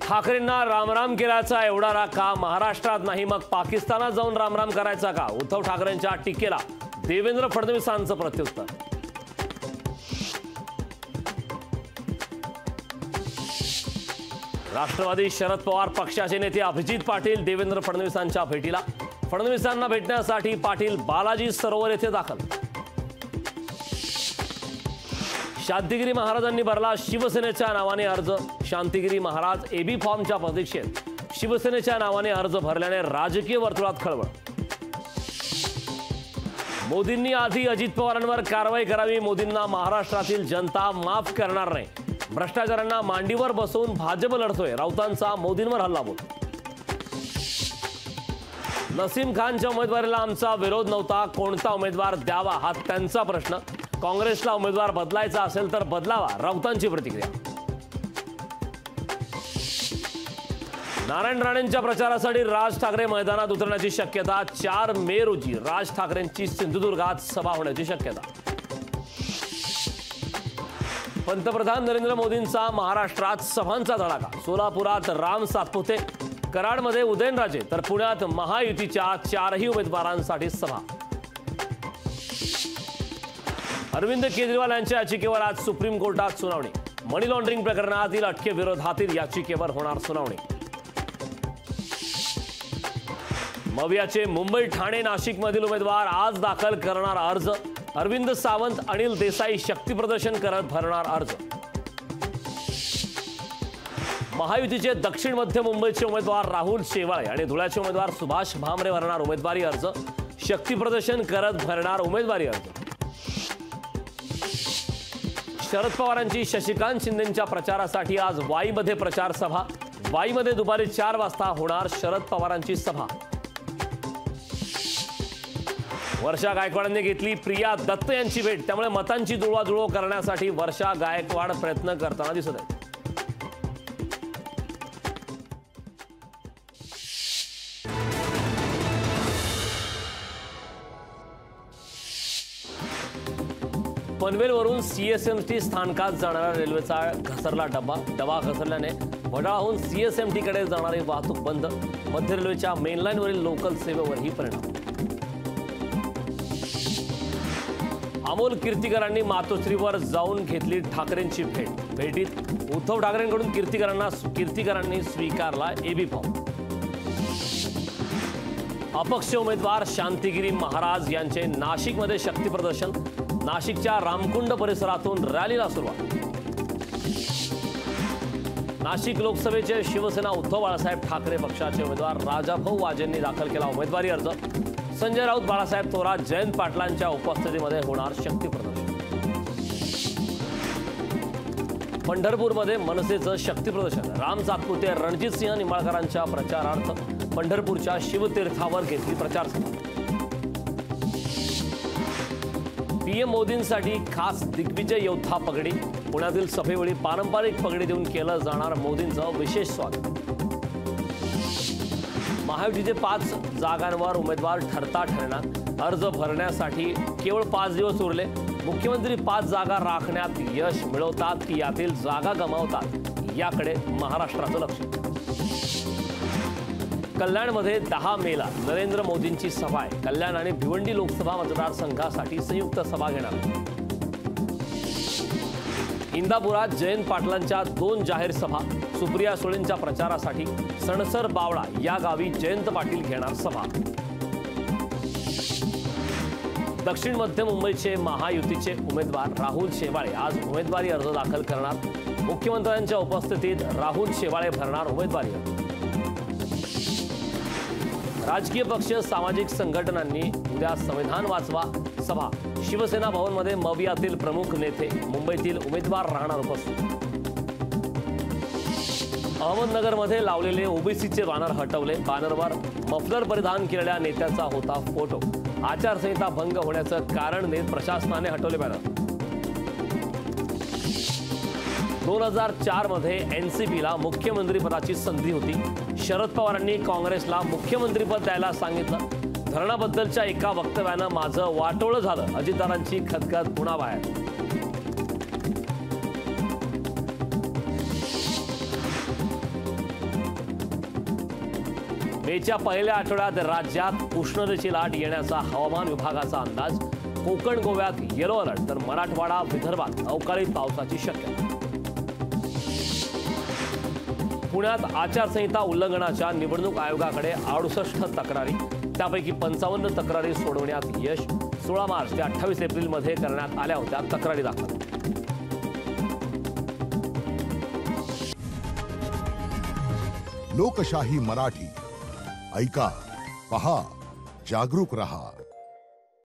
ठाकरेंना रामराम केल्याचा एवढा राग का? महाराष्ट्रात नाही मग पाकिस्तानात जाऊन रामराम करायचा का? उद्धव ठाकरेंच्या टीकेला देवेंद्र फडणवीसांचं प्रत्युत्तर. राष्ट्रवादी शरद पवार पक्षाचे नेते अभिजित पाटील देवेंद्र फडणवीसांच्या भेटीला. फडणवीसांना भेटण्यासाठी पाटील बालाजी सरोवर येथे दाखल. शांतिगिरी महाराजांनी भरला शिवसेनेच्या नावाने अर्ज. शांतिगिरी महाराज एबी फॉर्मच्या प्रतीक्षेत. शिवसेनेच्या नावाने अर्ज भरल्याने राजकीय वर्तुळात खळबळ. मोदींनी आधी अजित पवारांवर कारवाई करावी. मोदींना महाराष्ट्रातील जनता माफ करणार नाही. भ्रष्टाचारांना मांडीवर बसवून भाजप लढतोय. राऊतांचा मोदींवर हल्लाबोल. नसीम खानच्या उमेदवारीला आमचा विरोध नव्हता. कोणता उमेदवार द्यावा हा त्यांचा प्रश्न. काँग्रेसला उमेदवार बदलायचा असेल तर बदलावा, राऊतांची प्रतिक्रिया. नारायण राणेंच्या प्रचारासाठी राज ठाकरे मैदानात उतरण्याची शक्यता. 4 मे रोजी राज ठाकरेंची सिंधुदुर्गात सभा होण्याची शक्यता. पंतप्रधान नरेंद्र मोदींचा महाराष्ट्रात सभांचा धडाका. सोलापुरात राम सातपुते, कराडमध्ये उदयनराजे तर पुण्यात महायुतीच्या 4ही उमेदवारांसाठी सभा. अरविंद केजरीवाल यांच्या याचिकेवर आज सुप्रीम कोर्टात सुनावणी. मनी लॉन्ड्रिंग प्रकरणातील अटकेविरोधातील याचिकेवर होणार सुनावणी. मवियाचे मुंबई, ठाणे, नाशिकमधील उमेदवार आज दाखल करणार अर्ज. अरविंद सावंत, अनिल देसाई शक्तीप्रदर्शन करत भरणार अर्ज. महायुतीचे दक्षिण मध्य मुंबईचे उमेदवार राहुल शेवाळे आणि धुळ्याचे उमेदवार सुभाष भामरे भरणार उमेदवारी अर्ज. शक्तीप्रदर्शन करत भरणार उमेदवारी अर्ज. शरद पवारांची शशिकांत शिंदेंच्या प्रचारासाठी आज वाईमध्ये प्रचार सभा. वाईमध्ये दुपारी 4 वाजता होणार शरद पवारांची सभा. वर्षा गायकवाडांनी घेतली प्रिया दत्त यांची भेट. त्यामुळे मतांची जुळवाजुळव करण्यासाठी वर्षा गायकवाड प्रयत्न करताना दिसत आहेत. पनवेलवरून सीएसएमटी स्थानकात जाणाऱ्या रेल्वेचा घसरला डबा. डबा घसरल्याने वडाळाहून सीएसएमटीकडे जाणारी वाहतूक बंद. मध्य रेल्वेच्या मेनलाईनवरील लोकल सेवेवरही परिणाम. अमोल कीर्तीकरांनी मातोश्रीवर जाऊन घेतली ठाकरेंची भेट. भेटीत उद्धव ठाकरेंकडून कीर्तीकरांनी स्वीकारला एबी फॉर्म. अपक्ष उमेदवार शांतिगिरी महाराज यांचे नाशिकमध्ये शक्तीप्रदर्शन. नाशिकच्या रामकुंड परिसरातून रॅलीला सुरुवात. नाशिक लोकसभेचे शिवसेना उद्धव बाळासाहेब ठाकरे पक्षाचे उमेदवार राजाभाऊ वाजेंनी दाखल केला उमेदवारी अर्ज. संजय राऊत, बाळासाहेब थोरात, जयंत पाटलांच्या उपस्थितीमध्ये होणार शक्तीप्रदर्शन. पंढरपूरमध्ये मनसेचं शक्तीप्रदर्शन. राम सातपुते, रणजित सिंह निंबाळकरांच्या प्रचारार्थ पंढरपूरच्या शिवतीर्थावर घेतली प्रचार सभा. पीएम मोदींसाठी खास दिग्विजय योद्धा पगडी. पुण्यातील सभेवेळी पारंपरिक पगडी देऊन केलं जाणार मोदींचं विशेष स्वागत. महायुतीचे 5 जागांवर उमेदवार ठरणार. अर्ज भरण्यासाठी केवळ 5 दिवस उरले. मुख्यमंत्री 5 जागा राखण्यात यश मिळवतात की यातील जागा गमावतात, याकडे महाराष्ट्राचं लक्ष. कल्याणमध्ये 10 मेला नरेंद्र मोदींची सभा आहे. कल्याण आणि भिवंडी लोकसभा मतदारसंघासाठी संयुक्त सभा घेणार. इंदापुरात जयंत पाटलांच्या 2 जाहीर सभा. सुप्रिया सुळेंच्या प्रचारासाठी सणसर बावळा या गावी जयंत पाटील घेणार सभा. दक्षिण मध्य मुंबईचे महायुतीचे उमेदवार राहुल शेवाळे आज उमेदवारी अर्ज दाखल करणार. मुख्यमंत्र्यांच्या उपस्थितीत राहुल शेवाळे भरणार उमेदवारी अर्ज. राजकीय पक्ष, सामाजिक संघटनांनी उद्या संविधान वाचवा सभा. शिवसेना भवनमध्ये मवियातील प्रमुख नेते, मुंबईतील उमेदवार राहणार उपस्थित. अहमदनगरमध्ये लावलेले ओबीसीचे बॅनर हटवले. बॅनरवर मफलर परिधान केलेल्या नेत्याचा होता फोटो. आचारसंहिता भंग होण्याचं कारण देत प्रशासनाने हटवले बॅनर. 2004 मध्ये एनसीपीला मुख्यमंत्रीपदाची संधी होती. शरद पवारांनी काँग्रेसला मुख्यमंत्रीपद द्यायला सांगितलं. धरणाबद्दलच्या एका वक्तव्यानं माझं वाटोळं झालं. अजितदारांची खदखद पुन्हा बाहेर. मेच्या पहिल्या आठवड्यात राज्यात उष्णतेची लाट येण्याचा हवामान विभागाचा अंदाज. कोकण गोव्यात येलो अलर्ट तर मराठवाडा विदर्भात अवकाळी पावसाची शक्यता. पुण्यात आचारसंहिता उल्लंघनाच्या निवडणूक आयोगाकडे 68 तक्रारी, त्यापैकी 55 तक्रारी सोडवण्यात यश. 16 मार्च ते 28 एप्रिलमध्ये करण्यात आल्या होत्या तक्रारी दाखल. लोकशाही मराठी ऐका, पहा, जागरूक रहा.